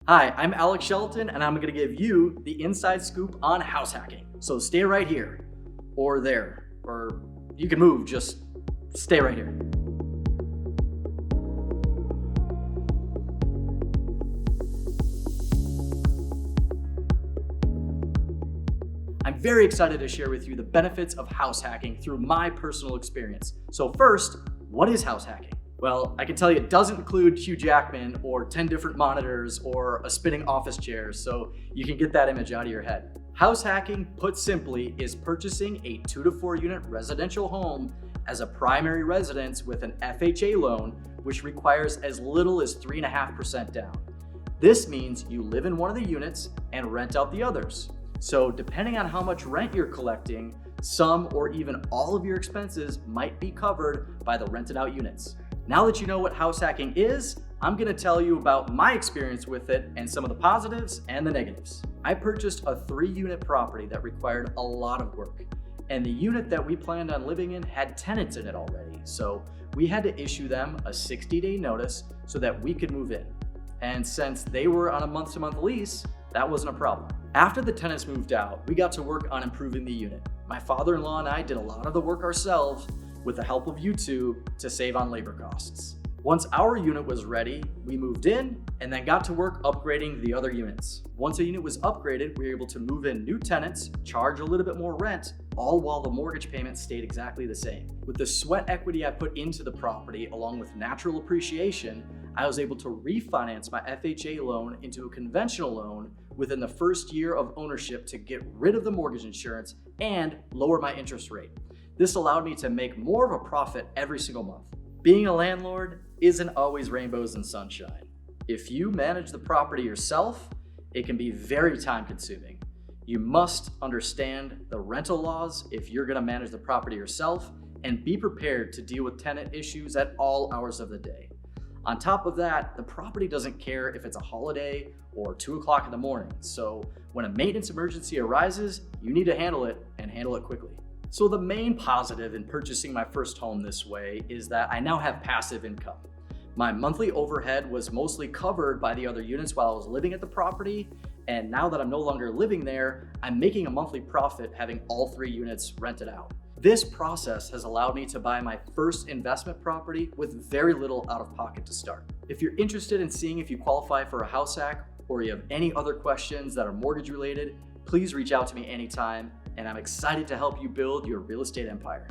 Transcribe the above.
Hi, I'm Alex Shelton, and I'm going to give you the inside scoop on house hacking. So stay right here, or there, or you can move, just stay right here. I'm very excited to share with you the benefits of house hacking through my personal experience. So first, what is house hacking? Well, I can tell you it doesn't include Hugh Jackman or 10 different monitors or a spinning office chair, so you can get that image out of your head. House hacking, put simply, is purchasing a 2 to 4 unit residential home as a primary residence with an FHA loan, which requires as little as 3.5% down. This means you live in one of the units and rent out the others. So depending on how much rent you're collecting, some or even all of your expenses might be covered by the rented out units. Now that you know what house hacking is, I'm going to tell you about my experience with it and some of the positives and the negatives. I purchased a 3-unit property that required a lot of work, and the unit that we planned on living in had tenants in it already, so we had to issue them a 60-day notice so that we could move in. And since they were on a month-to-month lease, that wasn't a problem. After the tenants moved out, we got to work on improving the unit. My father-in-law and I did a lot of the work ourselves with the help of YouTube to save on labor costs. Once our unit was ready, we moved in and then got to work upgrading the other units. Once a unit was upgraded, we were able to move in new tenants, charge a little bit more rent, all while the mortgage payment stayed exactly the same. With the sweat equity I put into the property, along with natural appreciation, I was able to refinance my FHA loan into a conventional loan within the first year of ownership to get rid of the mortgage insurance and lower my interest rate. This allowed me to make more of a profit every single month. Being a landlord isn't always rainbows and sunshine. If you manage the property yourself, it can be very time consuming. You must understand the rental laws if you're gonna manage the property yourself, and be prepared to deal with tenant issues at all hours of the day. On top of that, the property doesn't care if it's a holiday or 2 o'clock in the morning. So when a maintenance emergency arises, you need to handle it and handle it quickly. So the main positive in purchasing my first home this way is that I now have passive income. My monthly overhead was mostly covered by the other units while I was living at the property, and now that I'm no longer living there, I'm making a monthly profit having all 3 units rented out. This process has allowed me to buy my first investment property with very little out of pocket to start. If you're interested in seeing if you qualify for a house hack, or you have any other questions that are mortgage related, please reach out to me anytime, and I'm excited to help you build your real estate empire.